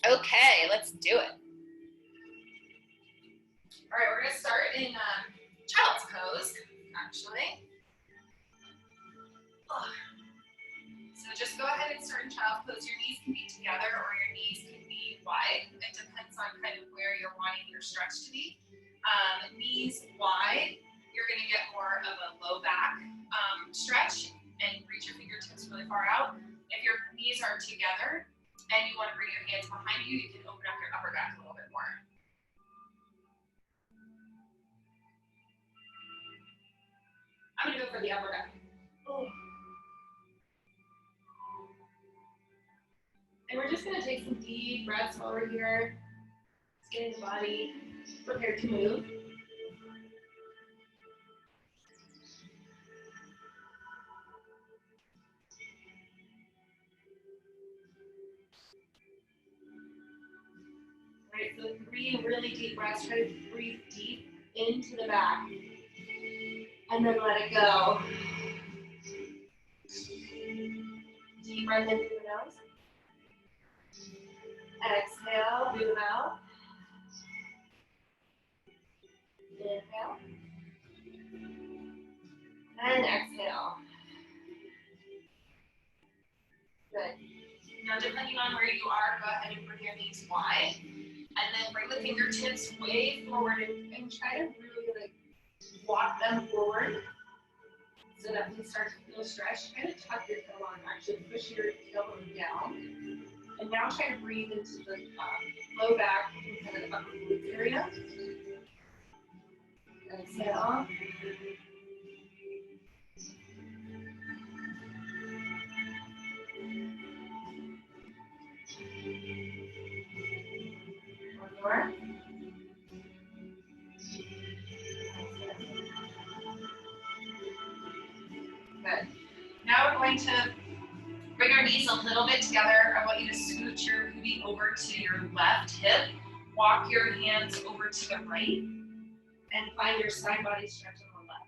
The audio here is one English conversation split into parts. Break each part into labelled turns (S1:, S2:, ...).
S1: Okay, let's do it.
S2: All right, we're gonna start in child's pose, actually. So just go ahead and start in child's pose. Your knees can be together or your knees can be wide. It depends on kind of where you're wanting your stretch to be. Knees wide, you're gonna get more of a low back stretch and reach your fingertips really far out. If your knees are together and you want to bring your hands behind you, you can open up your upper back a little bit more. I'm gonna go for the upper back. And we're just gonna take some deep breaths while we're here, just getting the body prepared to move. All right, so 3 really deep breaths. Try to breathe deep into the back, and then let it go. Deep breath in through the nose. Exhale through the mouth. Inhale. And exhale. Good. Now, depending on where you are, go ahead and bring your knees wide. And then bring the fingertips way forward and try to really like walk them forward so that we start to feel stretched. Try to tuck your tailbone, actually push your tailbone down. And now try to breathe into the low back and kind of the upper glute area. Exhale. One more. Good. Now we're going to bring our knees a little bit together. I want you to scoot your booty over to your left hip. Walk your hands over to the right. And find your side body stretch on the left.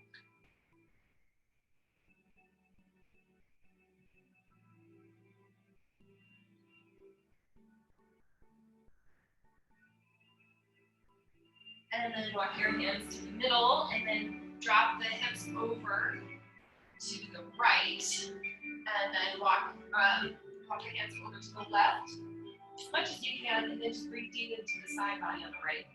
S2: And then walk your hands to the middle and then drop the hips over to the right. And then walk your hands over to the left as much as you can, and then just breathe deep into the side body on the right.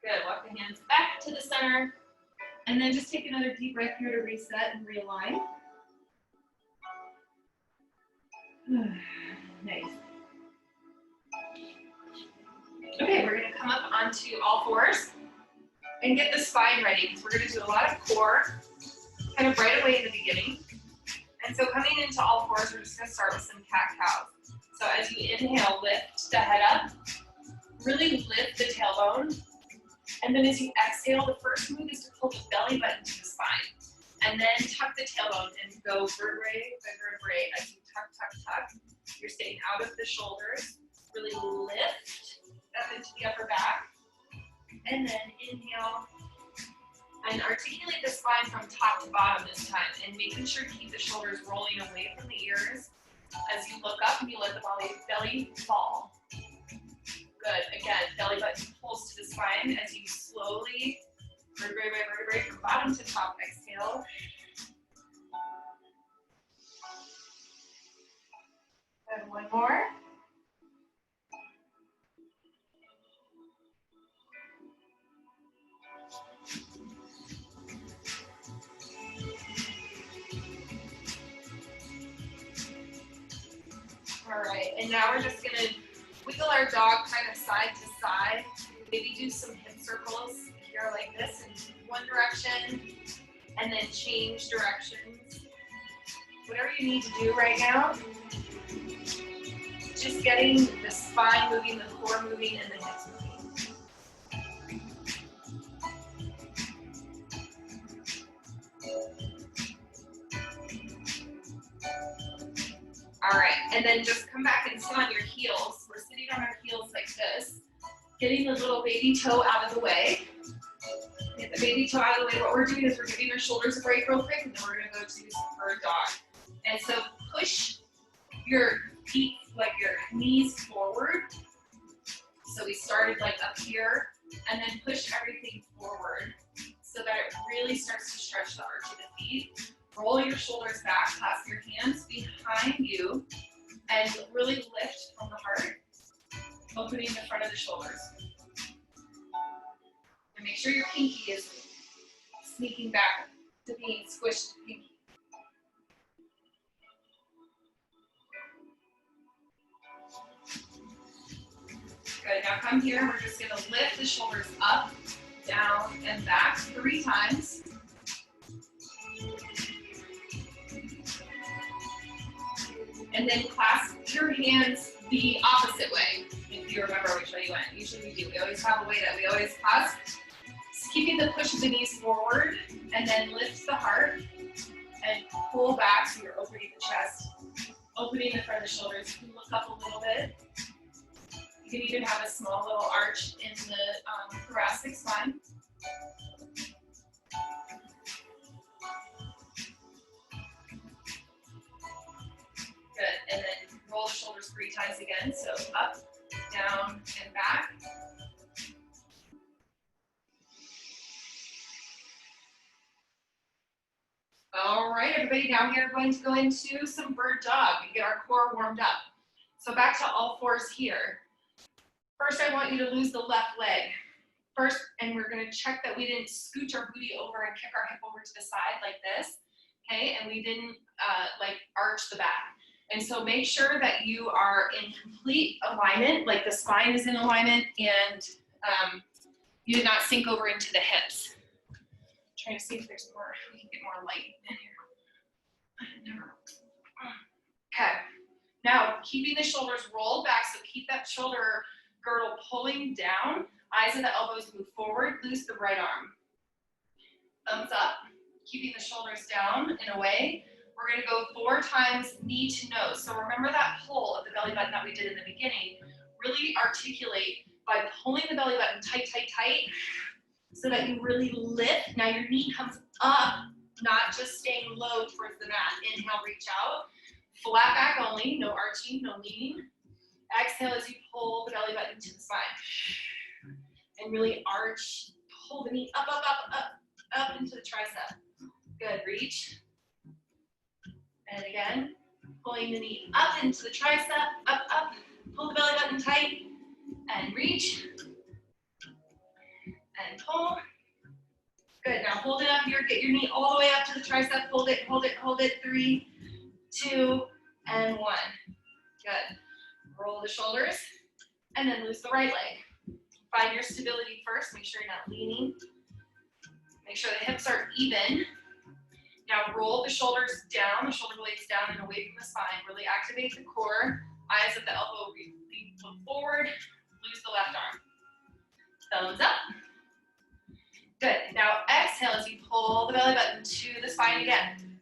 S2: Good, walk the hands back to the center, and then just take another deep breath here to reset and realign. Nice. Okay, we're gonna come up onto all fours and get the spine ready because we're gonna do a lot of core kind of right away in the beginning. And so coming into all fours, we're just gonna start with some cat-cows. So as you inhale, lift the head up, really lift the tailbone. And then as you exhale, the first move is to pull the belly button to the spine. And then tuck the tailbone and go vertebrae by vertebrae as you tuck, tuck, tuck. You're staying out of the shoulders. Really lift up into the upper back. And then inhale. And articulate the spine from top to bottom this time. And making sure to keep the shoulders rolling away from the ears. As you look up and you let the belly fall. Good. Again, belly button pulls to the spine as you slowly, vertebrae by vertebrae, from bottom to top, exhale. And one more. All right, and now we're just gonna wiggle our dog kind of side to side. Maybe do some hip circles here like this in one direction, and then change directions. Whatever you need to do right now. Just getting the spine moving, the core moving, and the hips moving. All right, and then just come back and sit on your heels. We're sitting on our heels like this. getting the little baby toe out of the way. Get the baby toe out of the way. What we're doing is we're giving our shoulders a break real quick, and then we're gonna go to some bird dog. And so push your feet, like your knees forward. So we started like up here, and then push everything forward so that it really starts to stretch the arch of the feet. Roll your shoulders back, clasp your hands behind you, and really lift from the heart, opening the front of the shoulders. And make sure your pinky is sneaking back to being squished pinky. Good, now come here, we're just gonna lift the shoulders up, down, and back 3 times. And then clasp your hands the opposite way, if you remember which way you went. Usually we do, we always have a way that we always clasp. Just keeping the push of the knees forward, and then lift the heart, and pull back so you're opening the chest, opening the front of the shoulders. You can look up a little bit. You can even have a small little arch in the thoracic spine. Good, and then roll the shoulders 3 times again. So up, down, and back. All right, everybody, now we are going to go into some bird dog and get our core warmed up. So back to all fours here. First, I want you to lose the left leg. First, and we're gonna check that we didn't scooch our booty over and kick our hip over to the side like this, okay? And we didn't like arch the back. And so make sure that you are in complete alignment, like the spine is in alignment, and you did not sink over into the hips. I'm trying to see if there's more, we can get more light in here. Okay, now keeping the shoulders rolled back, so keep that shoulder girdle pulling down, eyes and the elbows move forward, loose the right arm. Thumbs up, keeping the shoulders down in a way. We're gonna go 4 times knee to nose. So remember that pull of the belly button that we did in the beginning. Really articulate by pulling the belly button tight, tight, tight, so that you really lift. Now your knee comes up, not just staying low towards the mat. Inhale, reach out. Flat back only, no arching, no leaning. Exhale as you pull the belly button to the spine. And really arch, pull the knee up, up, up, up, up into the tricep. Good, reach. And again, pulling the knee up into the tricep, up, up. Pull the belly button tight, and reach. And pull. Good, now hold it up here, get your knee all the way up to the tricep, hold it, hold it, hold it. 3, 2, and 1. Good. Roll the shoulders, and then loose the right leg. Find your stability first, make sure you're not leaning. Make sure the hips are even. Now roll the shoulders down, the shoulder blades down and away from the spine. Really activate the core, eyes at the elbow, look forward, loose the left arm. Thumbs up. Good, now exhale as you pull the belly button to the spine again.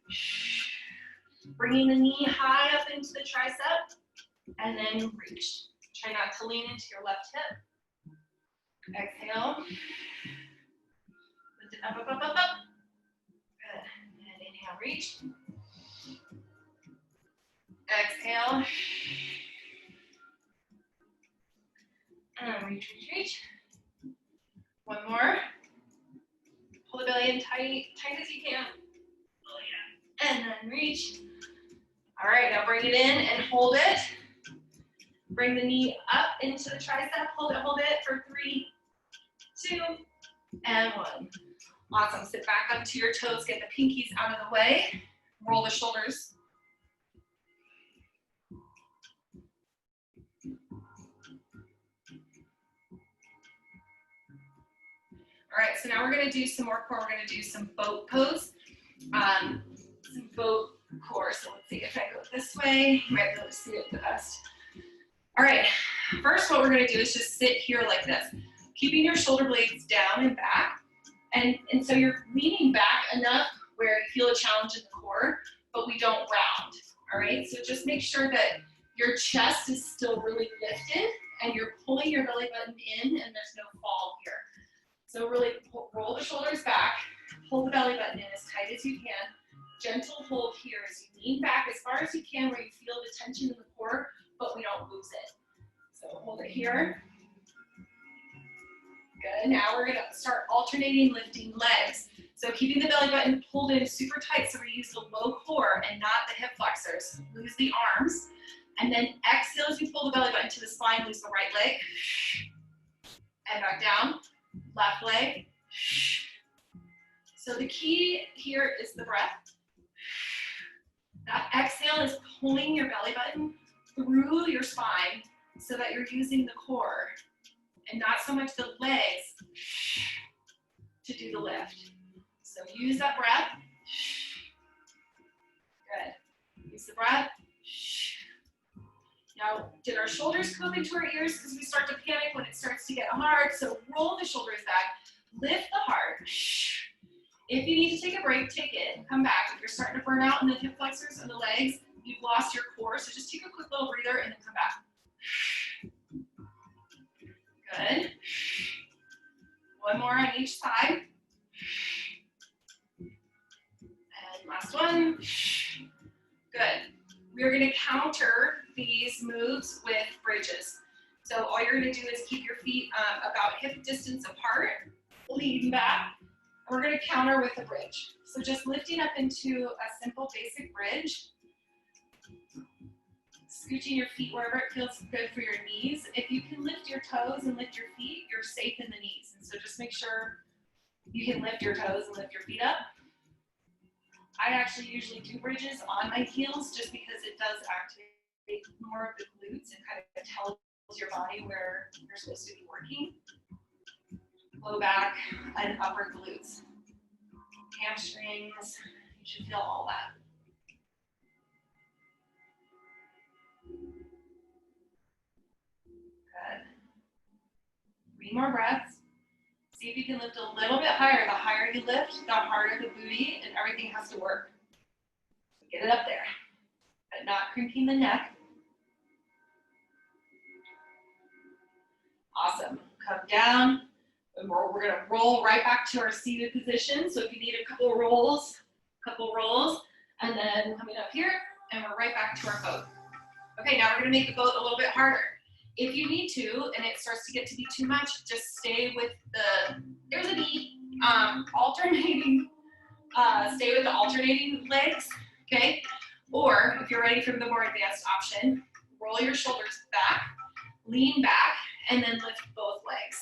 S2: Bringing the knee high up into the tricep. And then reach. Try not to lean into your left hip. Exhale. Lift it up, up, up, up, up. Good. And inhale, reach. Exhale. And reach, reach, reach. One more. Pull the belly in tight, tight as you can. Oh yeah. And then reach. All right, now bring it in and hold it. Bring the knee up into the tricep. Hold it for 3, 2, and 1. Awesome. Sit back up to your toes. Get the pinkies out of the way. Roll the shoulders. All right, so now we're going to do some more core. We're going to do some boat pose. Some boat core. So let's see if I go this way. You might be able to see it the best. All right, first what we're gonna do is just sit here like this, keeping your shoulder blades down and back. And so you're leaning back enough where you feel a challenge in the core, but we don't round, all right? So just make sure that your chest is still really lifted and you're pulling your belly button in, and there's no fall here. So really roll the shoulders back, pull the belly button in as tight as you can. Gentle hold here as you lean back as far as you can where you feel the tension in the core, but we don't lose it. So hold it here. Good. Now we're going to start alternating lifting legs. So keeping the belly button pulled in super tight, so we use the low core and not the hip flexors. Lose the arms. And then exhale as you pull the belly button to the spine, lose the right leg. And back down. Left leg. So the key here is the breath. That exhale is pulling your belly button through your spine so that you're using the core and not so much the legs to do the lift. So use that breath. Good. Use the breath. Now, did our shoulders come into our ears because we start to panic when it starts to get hard? So roll the shoulders back, lift the heart. If you need to take a break, take it, come back. If you're starting to burn out in the hip flexors or the legs, you've lost your core, so just take a quick little breather and then come back. Good. One more on each side. And last one. Good. We're going to counter these moves with bridges. So all you're going to do is keep your feet about hip distance apart, lean back. We're going to counter with a bridge. So just lifting up into a simple basic bridge. Scooching your feet wherever it feels good for your knees. If you can lift your toes and lift your feet, you're safe in the knees. And so just make sure you can lift your toes and lift your feet up. I actually usually do bridges on my heels just because it does activate more of the glutes and kind of tells your body where you're supposed to be working. Low back and upper glutes. Hamstrings, you should feel all that. Good. 3 more breaths. See if you can lift a little bit higher. The higher you lift, the harder the booty, and everything has to work. Get it up there, but not cranking the neck. Awesome. Come down. And we're going to roll right back to our seated position. So if you need a couple rolls, and then coming up here, and we're right back to our boat. Okay, now we're going to make the boat a little bit harder. If you need to, and it starts to get to be too much, just stay with the, there's a knee, alternating, stay with the alternating legs, okay? Or if you're ready for the more advanced option, roll your shoulders back, lean back, and then lift both legs.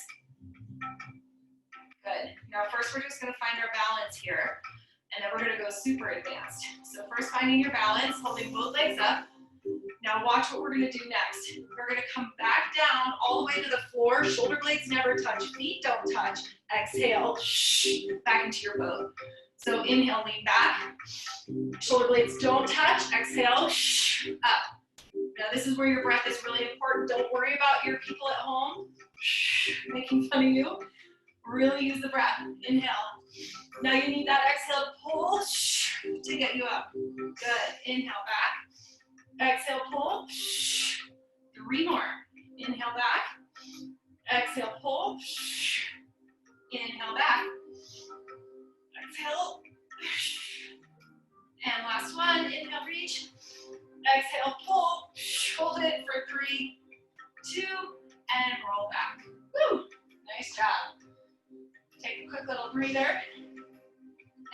S2: Good. Now first we're just going to find our balance here, and then we're going to go super advanced. So first finding your balance, holding both legs up. Now watch what we're going to do next. We're going to come back down all the way to the floor. Shoulder blades never touch. Feet don't touch. Exhale, back into your boat. So inhale, lean back. Shoulder blades don't touch. Exhale, up. Now this is where your breath is really important. Don't worry about your people at home making fun of you. Really use the breath. Inhale. Now you need that exhale to pull to get you up. Good. Inhale back. Exhale, pull. 3 more. Inhale back. Exhale, pull. Inhale back. Exhale. And last one. Inhale, reach. Exhale, pull. Hold it for 3, 2, and roll back. Woo! Nice job. Take a quick little breather.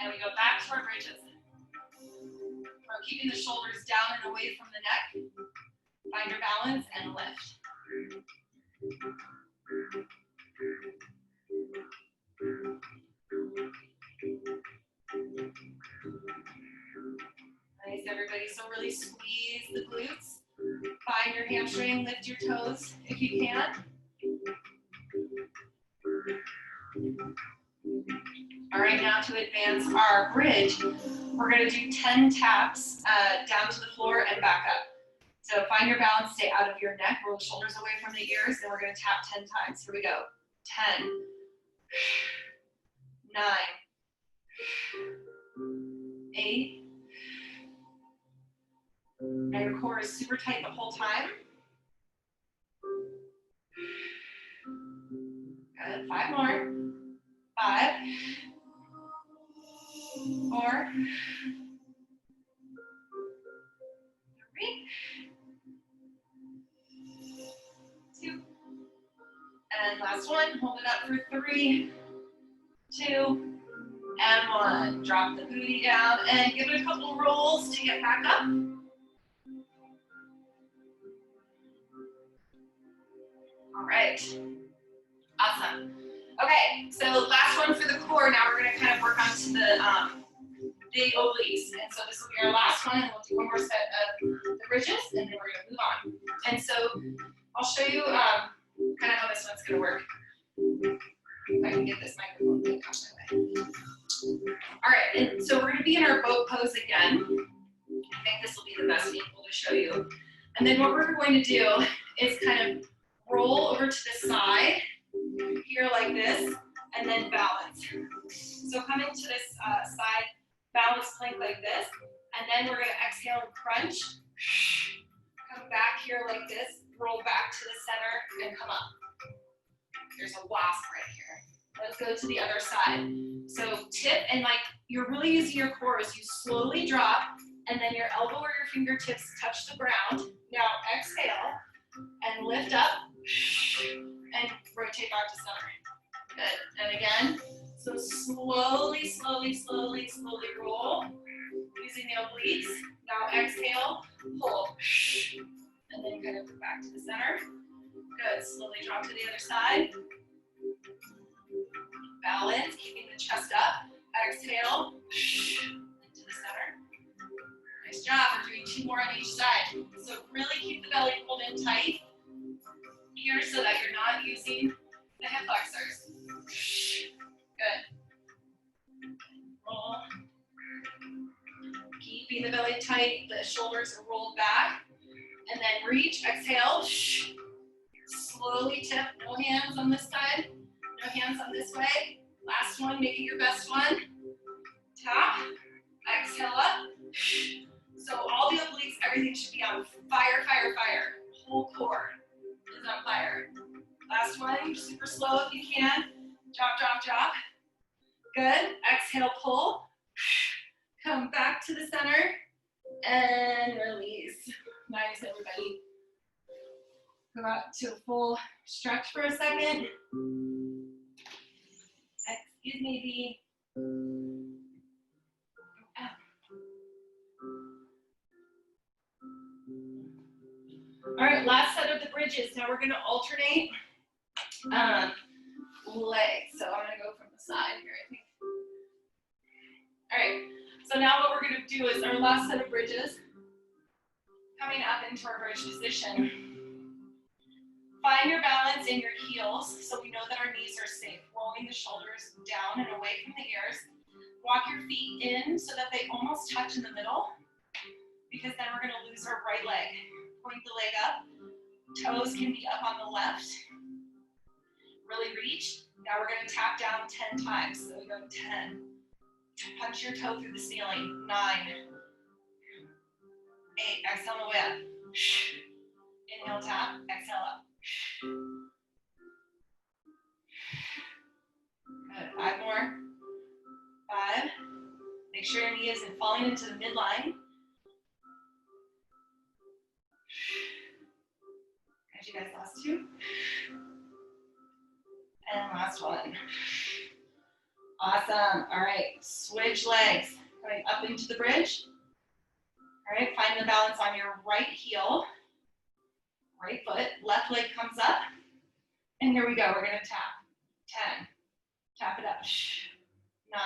S2: And we go back to our bridges. We're keeping the shoulders down and away from the neck. Find your balance and lift. Nice, everybody. So really squeeze the glutes. Find your hamstring, lift your toes if you can. All right, now to advance our bridge, we're going to do 10 taps down to the floor and back up. So find your balance, stay out of your neck, roll the shoulders away from the ears, and we're going to tap 10 times. Here we go. 10, 9, 8. Now your core is super tight the whole time. 5 more. 5, 4, 3, 2, and last one. Hold it up for 3, 2, and 1. Drop the booty down and give it a couple rolls to get back up. All right. Awesome. Okay, so last one for the core. Now we're going to kind of work onto the big obliques. And so this will be our last one, and we'll do one more set of the bridges, and then we're going to move on. And so I'll show you kind of how this one's going to work. If I can get this microphone thing out of my way. All right, and so we're going to be in our boat pose again. I think this will be the best angle to show you. And then what we're going to do is kind of roll over to the side here like this, and then balance. So come into this side balance plank like this, and then we're going to exhale and crunch. Come back here like this, roll back to the center, and come up. There's a wasp right here. Let's go to the other side. So tip, and like you're really using your core as you slowly drop, and then your elbow or your fingertips touch the ground. Now exhale and lift up and rotate back to center. Good. And again, so slowly, slowly, slowly, slowly roll using the obliques. Now exhale, pull, and then kind of go back to the center. Good. Slowly drop to the other side. Balance, keeping the chest up. Exhale, into the center. Nice job. We're doing 2 more on each side. So really keep the belly pulled in tight here so that you're not using the hip flexors. Good. Roll. Keeping the belly tight, the shoulders are rolled back. And then reach, exhale. Slowly tip, no hands on this side, no hands on this way. Last one, make it your best one. Tap, exhale up. So all the obliques, everything should be on fire, fire, fire. Whole core is on fire. Last one, super slow if you can. Drop, drop, drop. Good. Exhale, pull. Come back to the center and release. Nice, everybody. Go out to a full stretch for a second. Excuse me, B. All right, last set of the bridges. Now we're going to alternate legs. So I'm going to go from the side here, I think. All right, so now what we're going to do is our last set of bridges. Coming up into our bridge position. Find your balance in your heels so we know that our knees are safe. Rolling the shoulders down and away from the ears. Walk your feet in so that they almost touch in the middle, because then we're going to lose our right leg. Point the leg up. Toes can be up on the left. Really reach. Now we're going to tap down 10 times. So we go 10. Punch your toe through the ceiling. 9. 8. Exhale on the way up. Inhale, tap. Exhale up. Good. 5 more. 5. Make sure your knee isn't falling into the midline. Got you guys, last 2. And last one. Awesome. All right. Switch legs. Going up into the bridge. All right. Find the balance on your right heel. Right foot. Left leg comes up. And here we go. We're going to tap. 10. Tap it up. 9.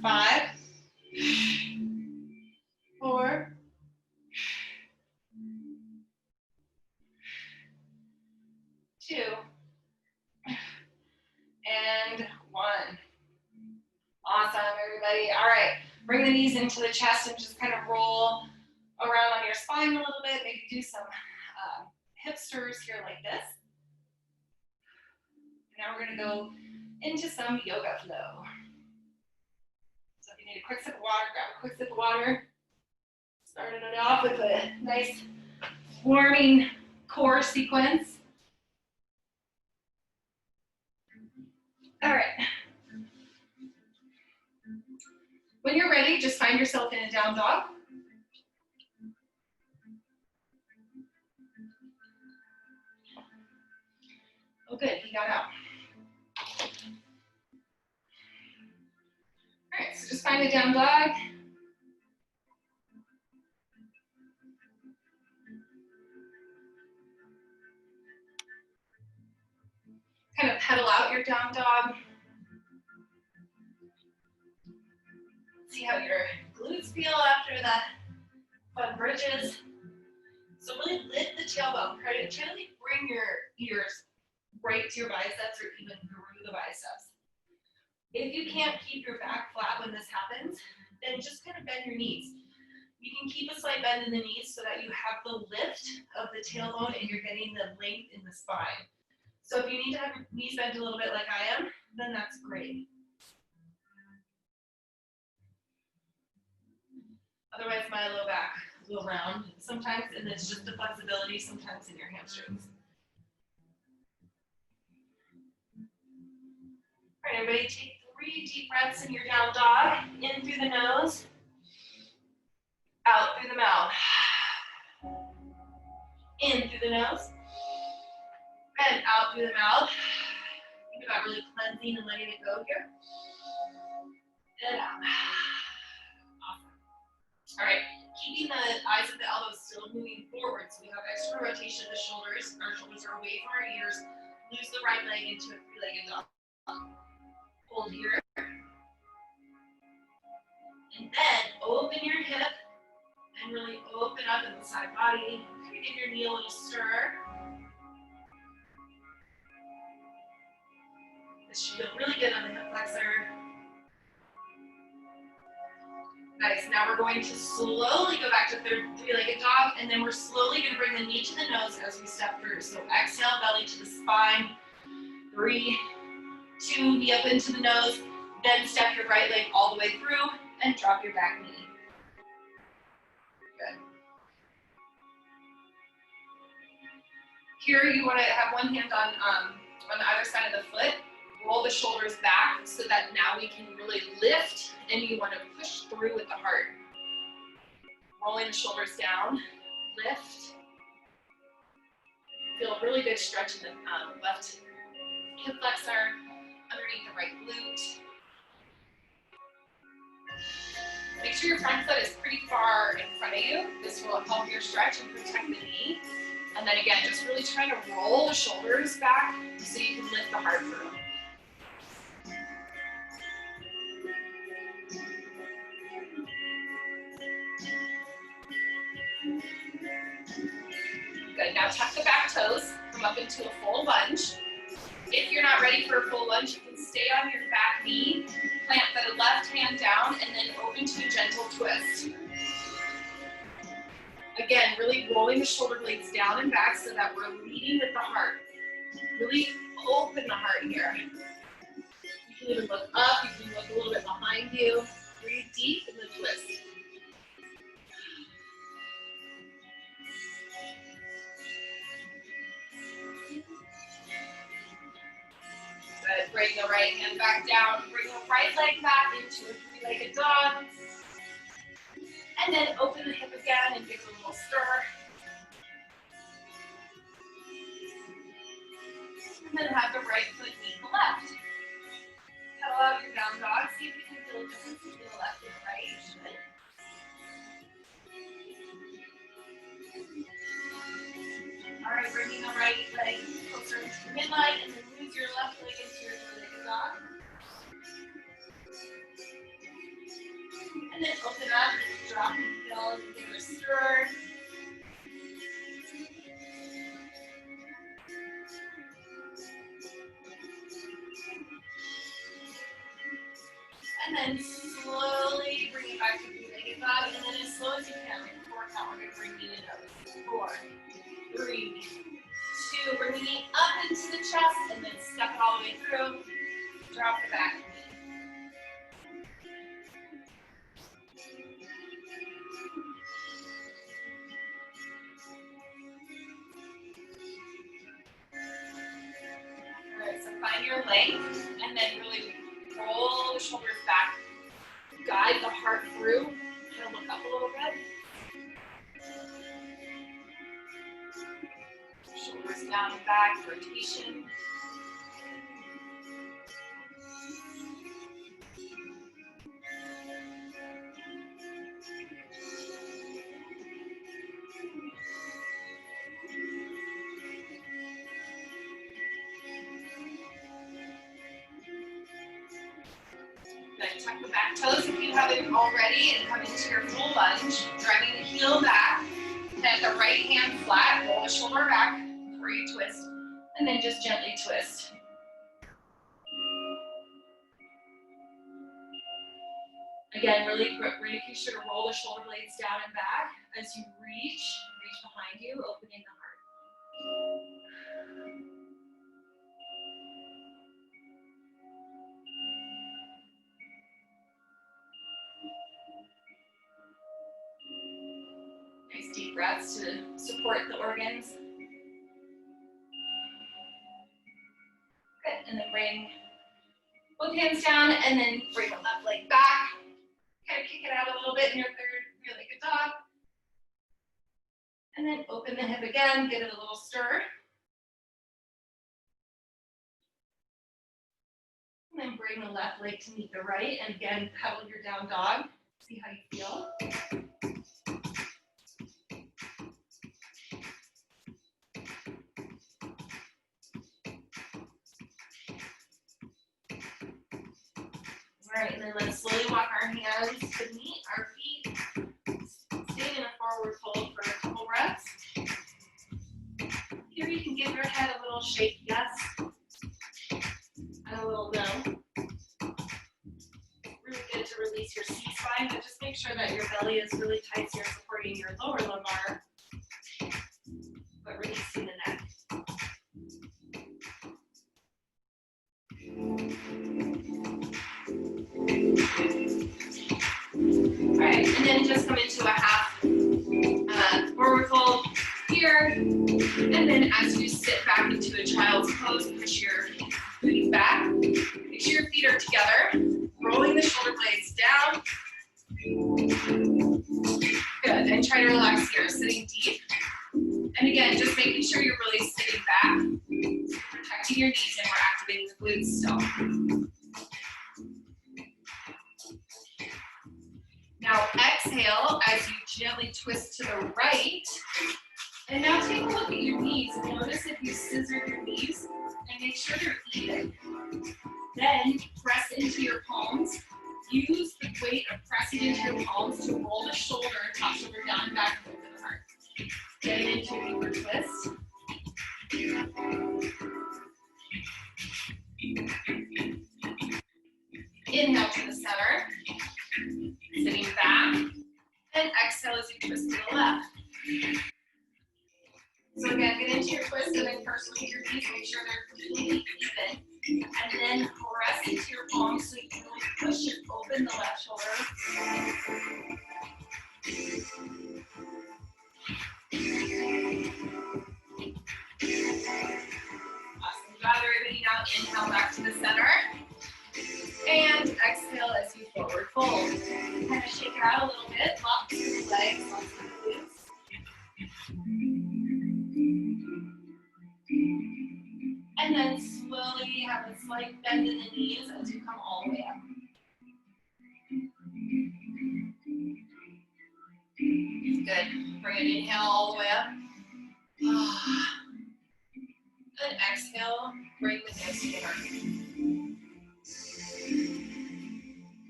S2: 5. 4. 2. And 1. Awesome, everybody. All right, bring the knees into the chest and just kind of roll around on your spine a little bit. Maybe do some hip stirs here like this. Now we're going to go into some yoga flow. So if Need a quick sip of water, grab a quick sip of water. Starting it off with a nice warming core sequence. All right. When you're ready, just find yourself in a down dog. Oh, good, he got out. All right, so just find a down dog. Kind of pedal out your down dog. See how your glutes feel after that fun bridges. So really lift the tailbone. Try to gently bring your ears right to your biceps or even through the biceps. If you can't keep your back flat when this happens, then just kind of bend your knees. You can keep a slight bend in the knees so that you have the lift of the tailbone and you're getting the length in the spine. So if you need to have your knees bent a little bit like I am, then that's great. Otherwise, my low back will round sometimes, and it's just the flexibility sometimes in your hamstrings. All right, everybody, take 3 deep breaths in your down dog. In through the nose, out through the mouth. In through the nose, and out through the mouth. Think about really cleansing and letting it go here. And out. Awesome. All right, keeping the eyes of the elbows still moving forward, so we have extra rotation of the shoulders. Our shoulders are away from our ears. Lose the right leg into a 3-legged dog. Hold here. And then open your hip and really open up in the side body. Give your knee a little stir. This should feel really good on the hip flexor. Nice. Now we're going to slowly go back to 3-legged dog, and then we're slowly going to bring the knee to the nose as we step through. So exhale, belly to the spine. 3, 2, knee up into the nose. Then step your right leg all the way through and drop your back knee. Good. Here you want to have one hand on either side of the foot. Roll the shoulders back so that now we can really lift, and you want to push through with the heart. Rolling the shoulders down, lift. Feel a really good stretch in the left hip flexor, underneath the right glute. Make sure your front foot is pretty far in front of you. This will help your stretch and protect the knee. And then again, just really trying to roll the shoulders back so you can lift the heart through. Good, now tuck the back toes, come up into a full lunge. If you're not ready for a full lunge, you can stay on your back knee, plant the left hand down, and then open to a gentle twist. Again, really rolling the shoulder blades down and back so that we're leading with the heart. Really open the heart here. You can even look up, you can look a little bit behind you. Breathe deep in the twist. Good. Bring the right hand back down. Bring the right leg back into a 3-legged dog. And then open the hip again and give it a little stir. And then have the right foot meet the left. Pedal out your down dog. See if you can feel a difference between the left and the right. All right, bringing the right leg closer into the midline, and then move your left leg into your 3-legged dog. And then open up, drop and feel, and give it a stir. And then slowly bring it back to 3-legged dog, and then as slow as you can, like 4 count, we're going to bring the knee to nose. 4, 3, 2, bring the knee up into the chest, and then step it all the way through. Drop the back knee. find your length, and then really roll the shoulders back. Guide the heart through. Kind of look up a little bit. Shoulders down and back, rotation. Good. Tuck the back toes if you haven't already, and come into your full lunge, driving the heel back. Then the right hand flat, roll the shoulder back before you twist, and then just gently twist. Again, really making sure to roll the shoulder blades down and back as you reach behind you, opening the heart. Nice deep breaths to support the organs. Good, and then bring both hands down, and then bring the left leg back. Kind of kick it out a little bit in your third three-legged dog. And then open the hip again, give it a little stir. And then bring the left leg to meet the right, and again, pedal your down dog. See how you feel. All right, and then let's slowly walk our hands beneath our feet. Staying in a forward fold for a couple breaths. Here you can give your head a little shake, yes, and a little no. Really good to release your C-spine, but just make sure that your belly is really tight so you're supporting your lower lumbar, but releasing the neck. All right, and then just come into a half forward fold here, and then as you sit back into a child's pose, push your booty back. Make sure your feet are together, rolling the shoulder blades down. Good, and try to relax here, sitting deep. And again, just making sure you're really sitting back, protecting your knees, and we're activating the glutes still. Now exhale as you gently twist to the right. And now take a look at your knees and notice if you scissor your knees and make sure they're even. Then press into your palms. Use the weight of pressing into your palms to roll the shoulder, top shoulder down, back, and open the heart. Getting into a deeper twist. Inhale to the center. Sitting back. And exhale as you twist to the left. So again, get into your twist and then first look at your knees, make sure they're completely even. And then press into your palms so you can really push and open the left shoulder. Awesome job, everybody. Now inhale back to the center. And exhale as you forward fold. Kind of shake it out a little bit, lock through the legs, lock through the glutes. And then slowly have a slight bend in the knees as you come all the way up. Good. Bring an inhale all the way up. And exhale, bring the hips to the heart.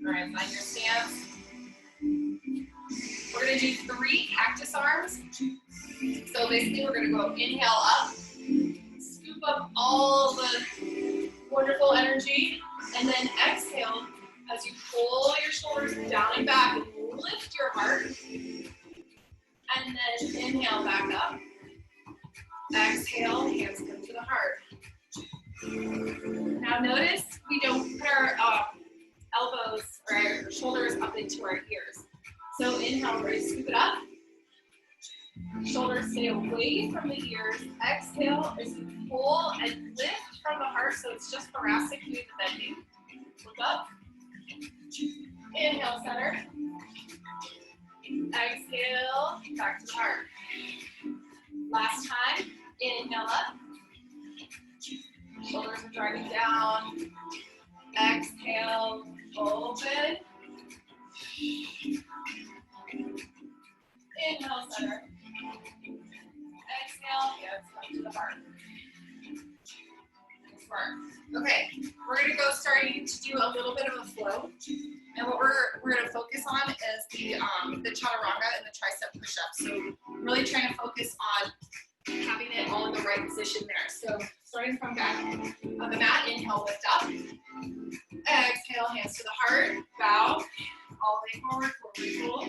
S2: All right, find your stance. We're going to do 3 cactus arms. So basically, we're going to go inhale up, scoop up all the wonderful energy, and then exhale as you pull your shoulders down and back and lift your heart. And then inhale back up. Exhale, hands come to the heart. Now notice we don't put our elbows or our shoulders up into our ears. So inhale, raise, scoop it up. Shoulders stay away from the ears. Exhale as you pull and lift from the heart, so it's just thoracic, do the bending. Look up. Inhale, center. Exhale, back to the heart. Last time, inhale up. Shoulders are driving down. Exhale, open. Inhale, center. Exhale, yes, back to the heart. Nice work. Okay, we're gonna go starting to do a little bit of a flow. And what we're gonna focus on is the chaturanga and the tricep push-up. So really trying to focus on having it all in the right position there. So starting from back on the mat, inhale, lift up. Exhale, hands to the heart, bow. All the way forward, fold.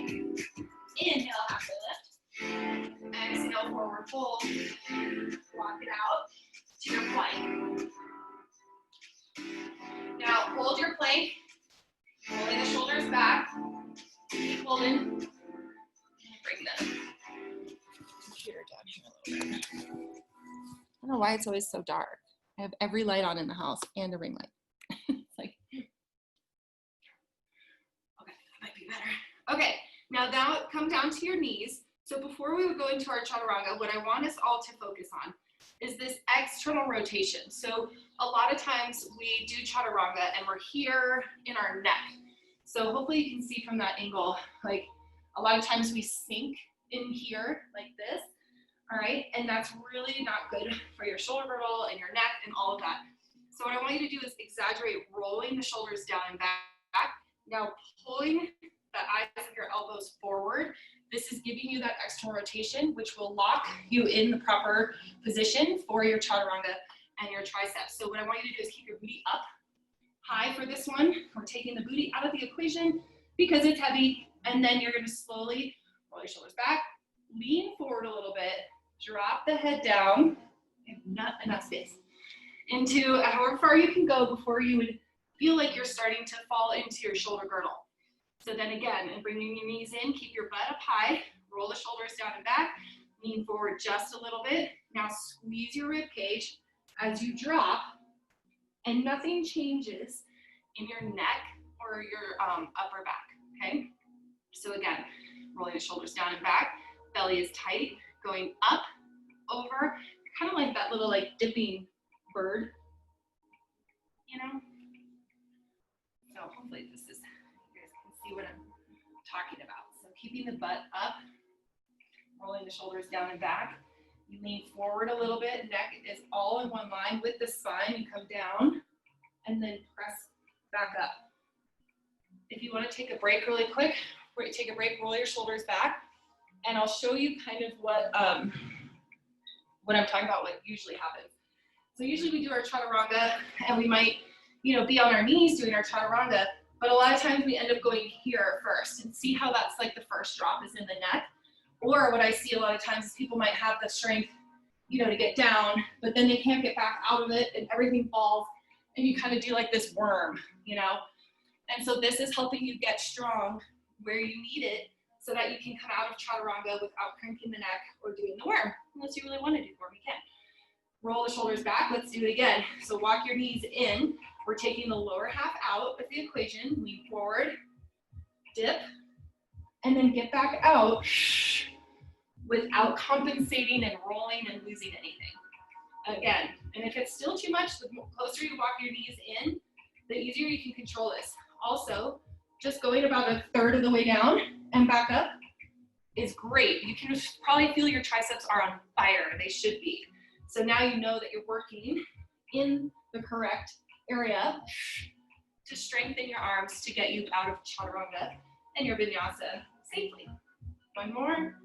S2: Inhale, halfway lift. Exhale, forward fold. Walk it out to your plank. Now hold your plank, rolling the shoulders back. Keep holding. And bring the computer down here a little bit. I don't know why it's always so dark. I have every light on in the house and a ring light. It's like, okay, that might be better. Okay, now come down to your knees. So before we would go into our chaturanga, what I want us all to focus on is this external rotation. So a lot of times we do chaturanga and we're here in our neck. So hopefully you can see from that angle, like a lot of times we sink in here like this, all right? And that's really not good for your shoulder girdle and your neck and all of that. So what I want you to do is exaggerate rolling the shoulders down and back. Now pulling the eyes of your elbows forward. This is giving you that external rotation, which will lock you in the proper position for your chaturanga and your triceps. So what I want you to do is keep your booty up high for this one. We're taking the booty out of the equation because it's heavy, and then you're gonna slowly roll your shoulders back, lean forward a little bit, drop the head down, not enough space, into however far you can go before you would feel like you're starting to fall into your shoulder girdle. So then again, and bringing your knees in, keep your butt up high, roll the shoulders down and back, lean forward just a little bit. Now squeeze your rib cage as you drop, and nothing changes in your neck or your upper back, okay? So again, rolling the shoulders down and back, belly is tight, going up, over, kind of like that little like dipping bird, you know? So hopefully this is, you guys can see what I'm talking about. So keeping the butt up, rolling the shoulders down and back. You lean forward a little bit, neck is all in one line with the spine. You come down and then press back up. If you want to take a break really quick, take a break, roll your shoulders back, and I'll show you kind of what I'm talking about, what usually happens. So usually we do our chaturanga and we might, be on our knees doing our chaturanga, but a lot of times we end up going here first, and see how that's like the first drop is in the neck. Or what I see a lot of times is people might have the strength, to get down, but then they can't get back out of it and everything falls, and you kind of do like this worm, And so this is helping you get strong where you need it so that you can come out of chaturanga without cranking the neck or doing the worm, unless you really want to do worm, you can. Roll the shoulders back, let's do it again. So walk your knees in, we're taking the lower half out of the equation, lean forward, dip, and then get back out without compensating and rolling and losing anything. Again, and if it's still too much, the closer you walk your knees in, the easier you can control this. Also, just going about a third of the way down and back up is great. You can probably feel your triceps are on fire, they should be. So now you know that you're working in the correct area to strengthen your arms to get you out of chaturanga and your vinyasa safely. One more.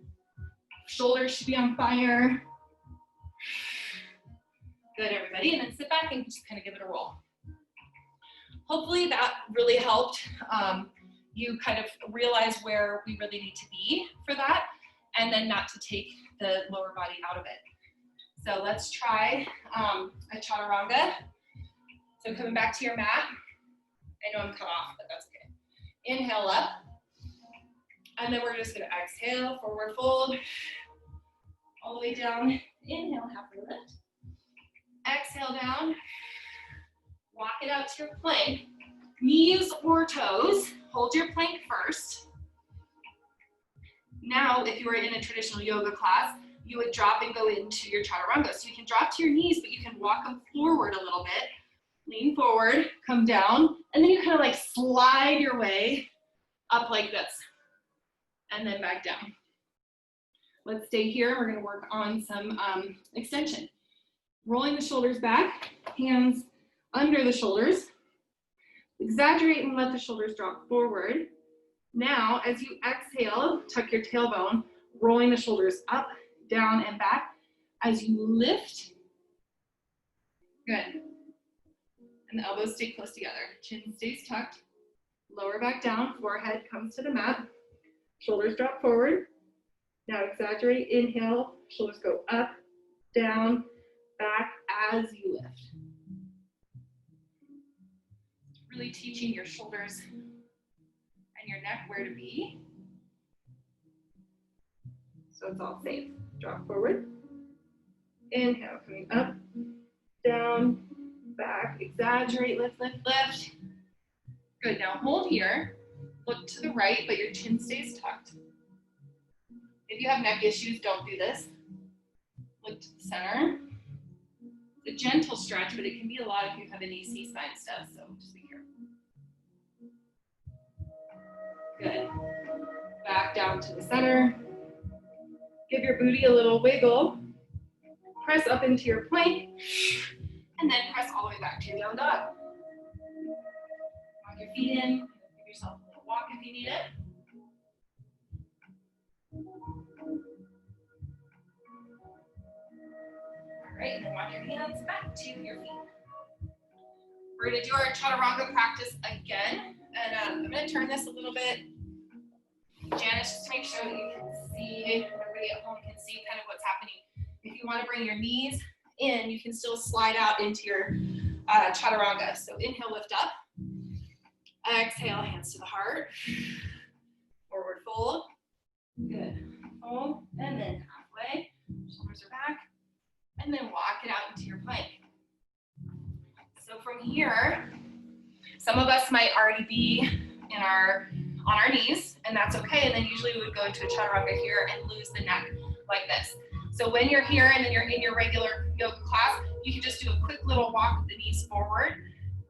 S2: Shoulders should be on fire. Good, everybody. And then sit back and just kind of give it a roll. Hopefully that really helped you kind of realize where we really need to be for that, and then not to take the lower body out of it. So let's try a chaturanga. So coming back to your mat. I know I'm cut off, but that's okay. Inhale up. And then we're just going to exhale, forward fold, all the way down. Inhale, halfway lift. Exhale down. Walk it out to your plank. Knees or toes. Hold your plank first. Now, if you were in a traditional yoga class, you would drop and go into your chaturanga. So you can drop to your knees, but you can walk them forward a little bit. Lean forward, come down, and then you kind of like slide your way up like this, and then back down. Let's stay here. We're gonna work on some extension. Rolling the shoulders back, hands under the shoulders. Exaggerate and let the shoulders drop forward. Now, as you exhale, tuck your tailbone, rolling the shoulders up, down, and back. As you lift, good. And the elbows stay close together. Chin stays tucked. Lower back down, forehead comes to the mat. Shoulders drop forward. Now exaggerate, inhale, shoulders go up, down, back as you lift. Really teaching your shoulders and your neck where to be. So it's all safe. Drop forward. Inhale, coming up, down, back, exaggerate, lift, lift, lift. Good, now hold here. Look to the right, but your chin stays tucked. If you have neck issues, don't do this. Look to the center. It's a gentle stretch, but it can be a lot if you have an AC spine stuff, so just be careful. Good. Back down to the center. Give your booty a little wiggle. Press up into your plank, and then press all the way back to your down dog. Walk your feet in. Give yourself a little walk if you need it. All right, and then walk your hands back to your feet. We're gonna do our chaturanga practice again, and I'm gonna turn this a little bit. Janice, just to make sure that you can see, everybody at home can see kind of what's happening. If you want to bring your knees in, you can still slide out into your chaturanga. So inhale, lift up. Exhale, hands to the heart. Forward fold. Good. Fold, and then halfway. Shoulders are back. And then walk it out into your plank. So from here, some of us might already be on our knees, and that's okay. And then usually we would go into a chaturanga here and lose the neck like this. So when you're here and then you're in your regular yoga class, you can just do a quick little walk with the knees forward,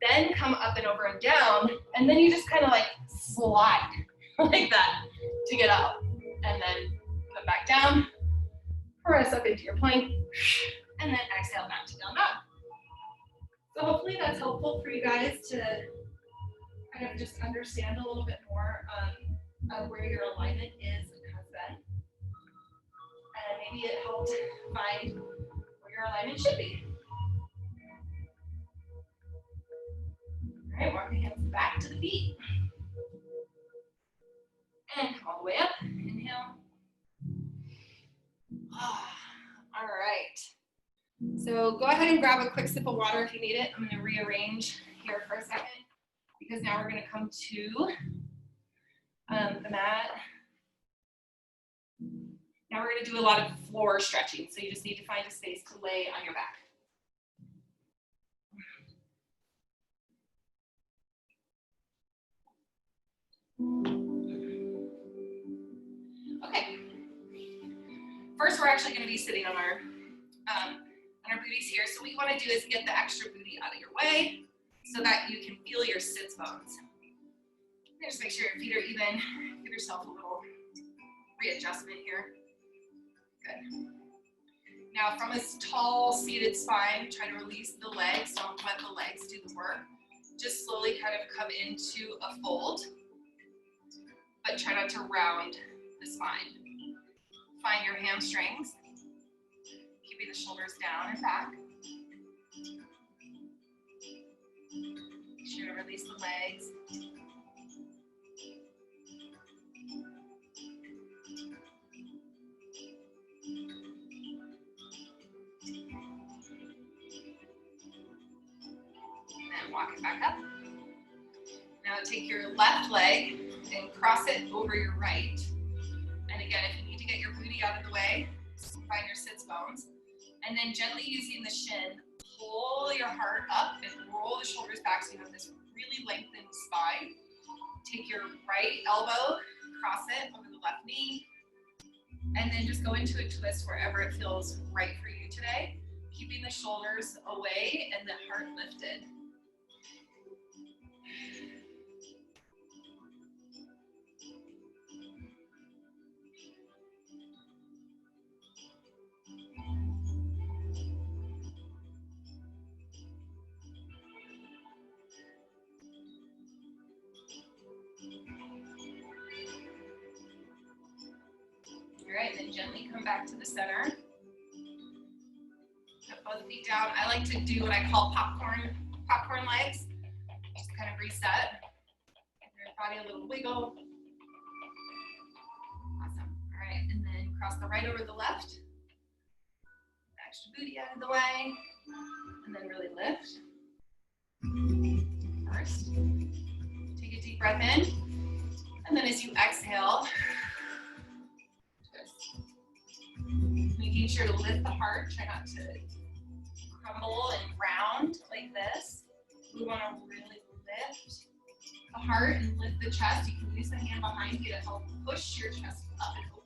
S2: then come up and over and down, and then you just kind of like slide like that to get up. And then come back down, press up into your plank, and then exhale back to down dog. So hopefully that's helpful for you guys to kind of just understand a little bit more of where your alignment is and has been. And maybe it helped find where your alignment should be. All right, walk the hands back to the feet. And come all the way up. Inhale. All right. So go ahead and grab a quick sip of water if you need it. I'm going to rearrange here for a second, because now we're going to come to the mat. Now we're going to do a lot of floor stretching, so you just need to find a space to lay on your back. Okay. First, we're actually going to be sitting on our booties here. So what you want to do is get the extra booty out of your way so that you can feel your sits bones. Just make sure your feet are even. Give yourself a little readjustment here. Good. Now from a tall seated spine, try to release the legs. Don't let the legs do the work. Just slowly kind of come into a fold, but try not to round the spine. Find your hamstrings, keeping the shoulders down and back. Make sure to release the legs. And walk it back up. Now take your left leg and cross it over your right. And again, if you need to get your booty out of the way, find your sits bones. And then gently using the shin, pull your heart up and roll the shoulders back so you have this really lengthened spine. Take your right elbow, cross it over the left knee, and then just go into a twist wherever it feels right for you today, keeping the shoulders away and the heart lifted. All right, then gently come back to the center. Put both feet down. I like to do what I call popcorn legs. Just kind of reset. Give your body a little wiggle. Awesome. All right, and then cross the right over the left. Extra booty out of the way. And then really lift. First, take a deep breath in. And then as you exhale, making sure to lift the heart, try not to crumble and round like this. We want to really lift the heart and lift the chest. You can use the hand behind you to help push your chest up and open.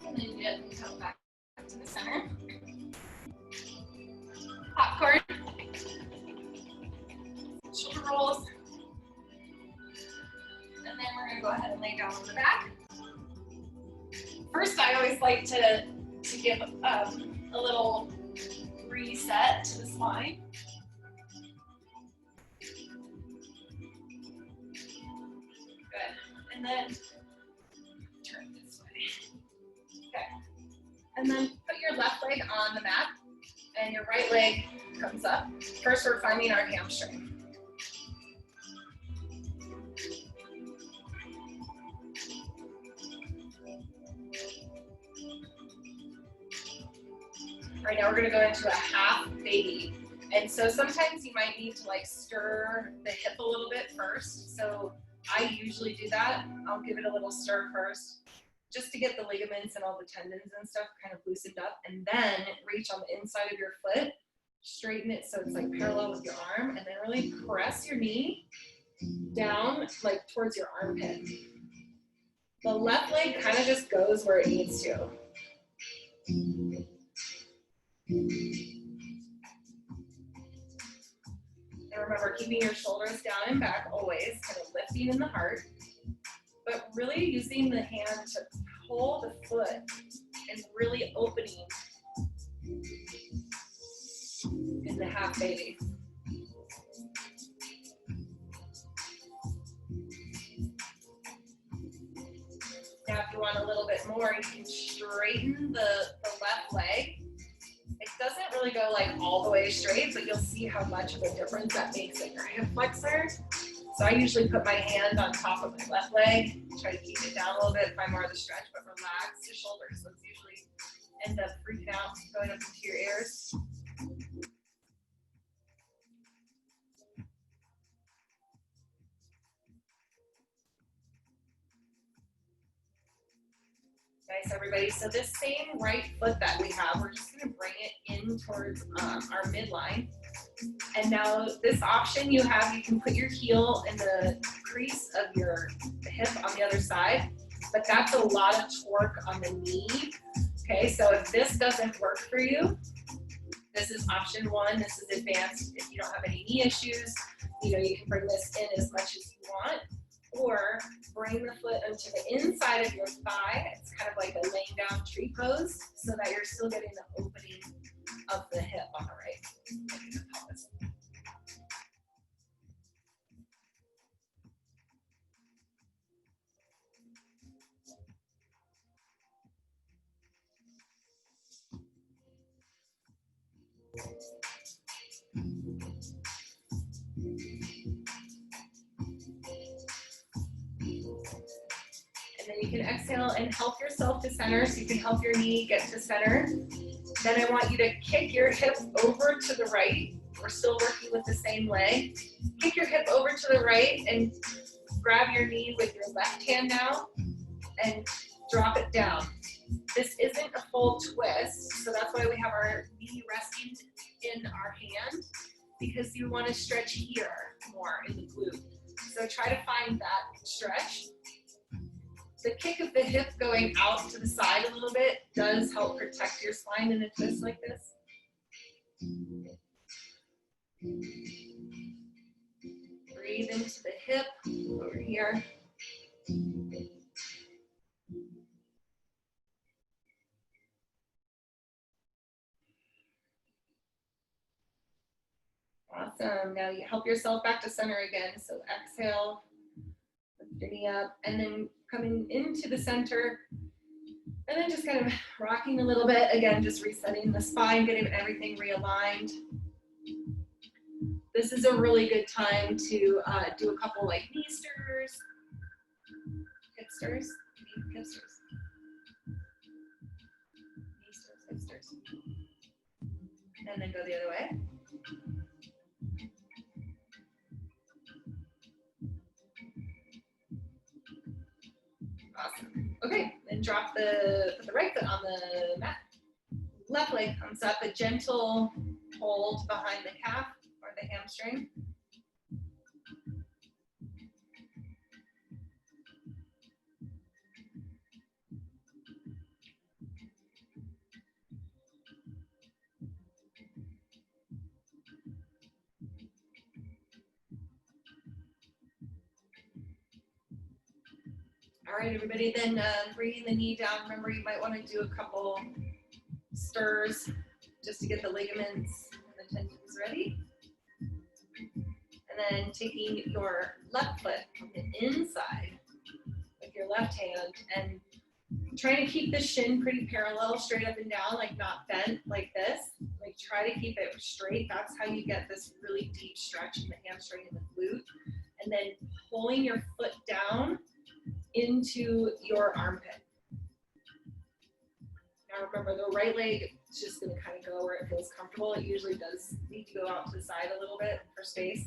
S2: And then gently come back to the center. Popcorn. Shoulder rolls. And then we're going to go ahead and lay down on the back. First, I always like to give a little reset to the spine. Good. And then turn this way. Okay. And then put your left leg on the mat and your right leg comes up. First, we're finding our hamstring. Right now we're going to go into a half baby. And so sometimes you might need to like stir the hip a little bit first. So I usually do that. I'll give it a little stir first just to get the ligaments and all the tendons and stuff kind of loosened up. And then reach on the inside of your foot, straighten it so it's like parallel with your arm, and then really press your knee down like towards your armpit. The left leg kind of just goes where it needs to. And remember, keeping your shoulders down and back always, kind of lifting in the heart, but really using the hand to pull the foot and really opening in the half baby. Now, if you want a little bit more, you can straighten the left leg. It doesn't really go like all the way straight, but you'll see how much of a difference that makes in your hip flexor. So I usually put my hand on top of my left leg, try to keep it down a little bit, find more of the stretch, but relax the shoulders. So it's usually end up freaking out, going up into your ears. Nice, everybody. So this same right foot that we have, we're just going to bring it in towards our midline. And now this option you have, you can put your heel in the crease of your hip on the other side, but that's a lot of torque on the knee. Okay, so if this doesn't work for you, this is option one. This is advanced. If you don't have any knee issues, you can bring this in as much as you want. Or bring the foot into the inside of your thigh. It's kind of like a laying down tree pose so that you're still getting the opening of the hip on the right. then you can exhale and help yourself to center, so you can help your knee get to center. Then I want you to kick your hip over to the right. We're still working with the same leg. Kick your hip over to the right and grab your knee with your left hand now and drop it down. This isn't a full twist, so that's why we have our knee resting in our hand, because you want to stretch here more in the glute. So try to find that stretch. The kick of the hip going out to the side a little bit does help protect your spine in a twist like this. Breathe into the hip over here. Awesome. Now you help yourself back to center again. So exhale, lift your knee up, and then coming into the center, and then just kind of rocking a little bit. Again, just resetting the spine, getting everything realigned. This is a really good time to do a couple like knee stirs, hip stirs, hip stirs, knee stirs, hip stirs, and then go the other way. Awesome. Okay, then drop put the right foot on the mat. Left leg comes up, a gentle hold behind the calf or the hamstring. All right, everybody, then bringing the knee down. Remember, you might want to do a couple stirs just to get the ligaments and the tendons ready. And then taking your left foot on the inside with your left hand and trying to keep the shin pretty parallel, straight up and down, like not bent like this. Like try to keep it straight. That's how you get this really deep stretch in the hamstring and the glute. And then pulling your foot down into your armpit. Now remember, the right leg is just going to kind of go where it feels comfortable. It usually does need to go out to the side a little bit for space.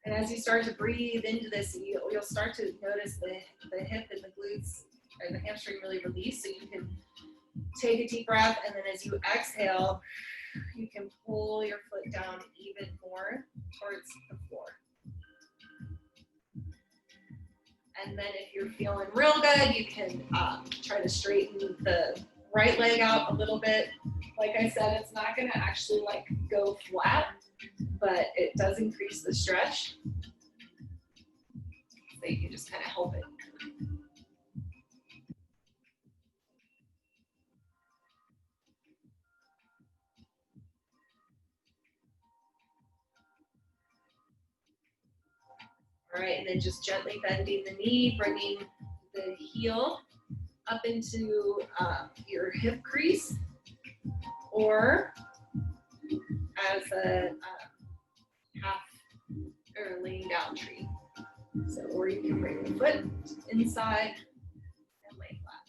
S2: And as you start to breathe into this, you'll start to notice the hip and the glutes and the hamstring really release. So you can take a deep breath, and then as you exhale, you can pull your foot down even more towards the floor. And then if you're feeling real good, you can try to straighten the right leg out a little bit. Like I said, it's not going to actually like go flat, but it does increase the stretch. So you can just kind of help it. All right, and then just gently bending the knee, bringing the heel up into your hip crease, or as a half or laying down tree. So, or you can bring the foot inside and lay flat.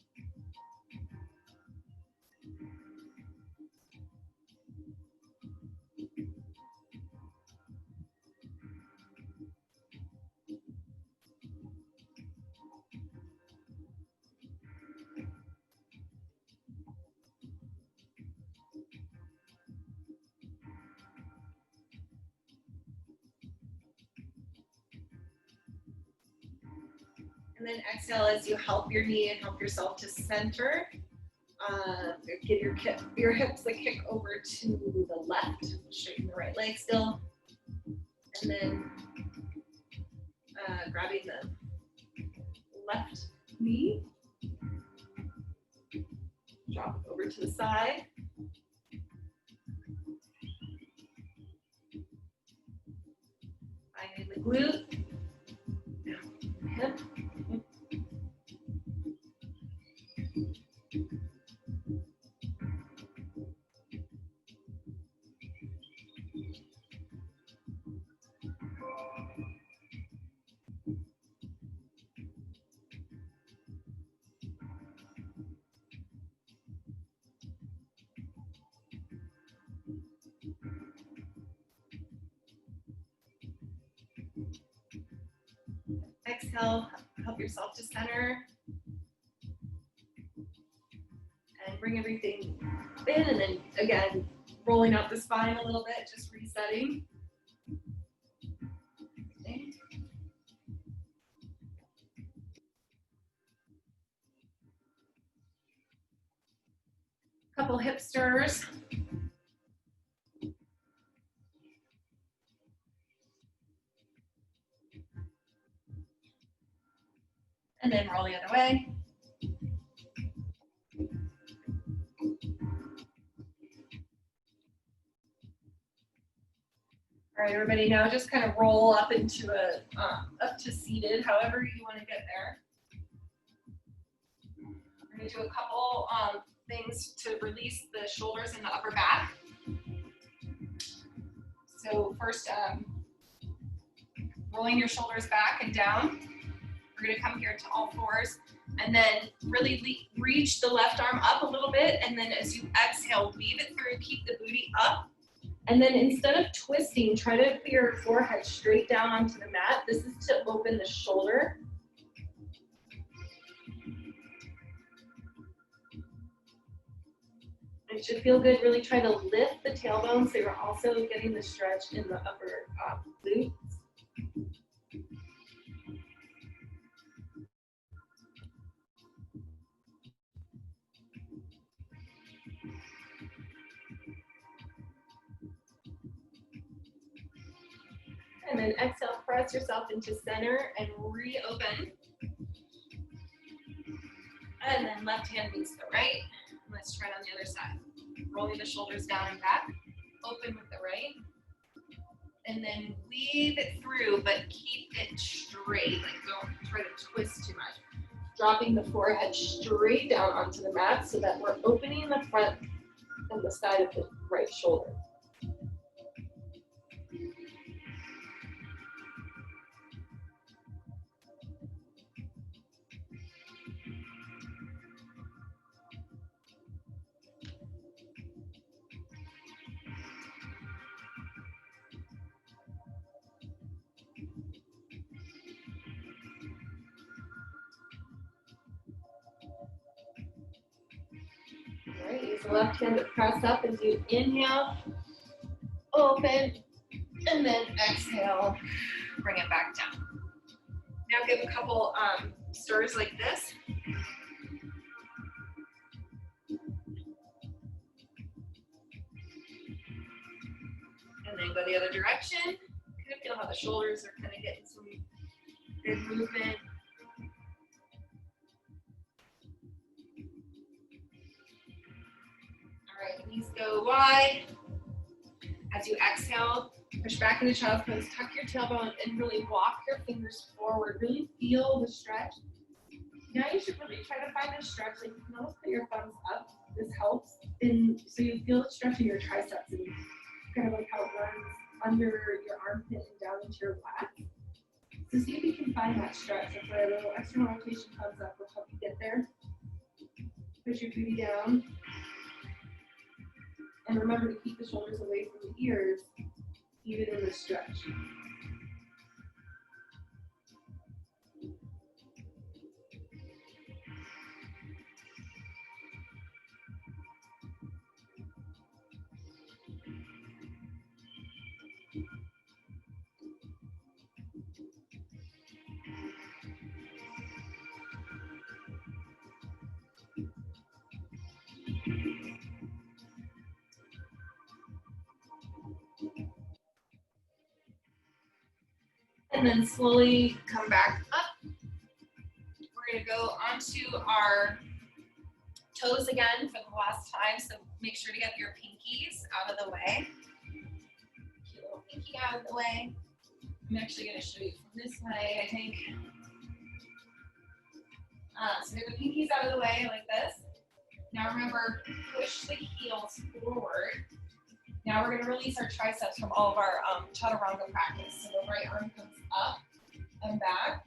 S2: And then exhale as you help your knee and help yourself to center. Give your hips the kick over to the left, straighten the right leg still. And then grabbing the left knee, drop it over to the side. Finding the glute, hip. exhale, help yourself to center. And bring everything in, and then again, rolling out the spine a little bit, just resetting. Okay. Couple hip stirs. And then roll the other way. All right, everybody, now just kind of roll up into a, up to seated, however you want to get there. We're going to do a couple things to release the shoulders and the upper back. So first, rolling your shoulders back and down. We're going to come here to all fours and then really reach the left arm up a little bit, and then as you exhale, weave it through, keep the booty up. And then instead of twisting, try to put your forehead straight down onto the mat. This is to open the shoulder. It should feel good. Really try to lift the tailbone so you're also getting the stretch in the upper glutes. And then exhale, press yourself into center and reopen. And then left hand meets the right. Let's try it on the other side. Rolling the shoulders down and back. Open with the right. And then weave it through, but keep it straight. Like, don't try to twist too much. Dropping the forehead straight down onto the mat so that we're opening the front and the side of the right shoulder. All right, use the left hand to press up as you inhale, open, and then exhale, bring it back down. Now give a couple stirs like this. And then go the other direction. Kind of feel how the shoulders are kind of getting some good movement. All right, knees go wide. As you exhale, push back into child's pose, tuck your tailbone, and really walk your fingers forward. Really feel the stretch. Now you should really try to find a stretch. Like, you can almost put your thumbs up. This helps. And so you feel the stretch in your triceps and kind of like how it runs under your armpit and down into your lat. So see if you can find that stretch. That's where a little external rotation comes up will help you get there. Push your booty down. And remember to keep the shoulders away from the ears, even in the stretch. And then slowly come back up. We're going to go onto our toes again for the last time. So make sure to get your pinkies out of the way. Keep a little pinky out of the way. I'm actually going to show you from this way, I think. So get the pinkies out of the way like this. Now remember, push the heels forward. Now we're going to release our triceps from all of our chaturanga practice. So the right arm comes up and back,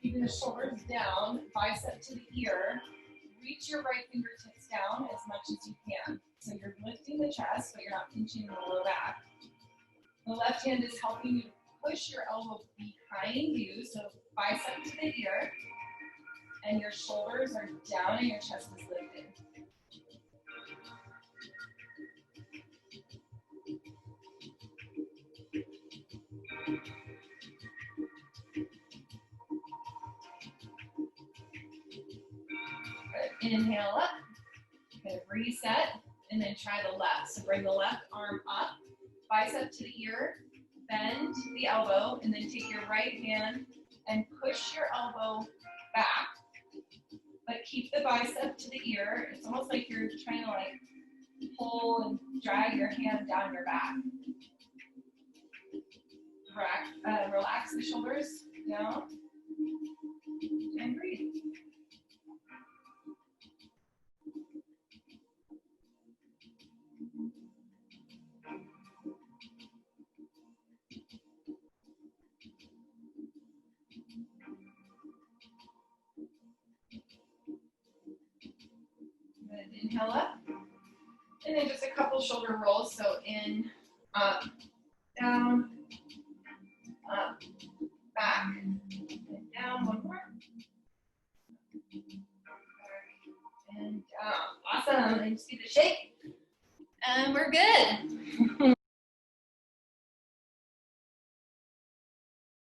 S2: keeping the shoulders down, bicep to the ear. Reach your right fingertips down as much as you can. So you're lifting the chest, but you're not pinching the low back. The left hand is helping you
S1: push your elbow behind you, so bicep to the ear, and your shoulders are down and your chest is lifted. Good. Inhale up, kind of reset, and then try the left. So bring the left arm up, bicep to the ear, bend the elbow, and then take your right hand and push your elbow back. But keep the bicep to the ear. It's almost like you're trying to like pull and drag your hand down your back. Relax the shoulders down and breathe. Good. Inhale up. And then just a couple shoulder rolls. So in, up, down, up, back, and down. One more. And down. Awesome. And just do the shake. And we're good.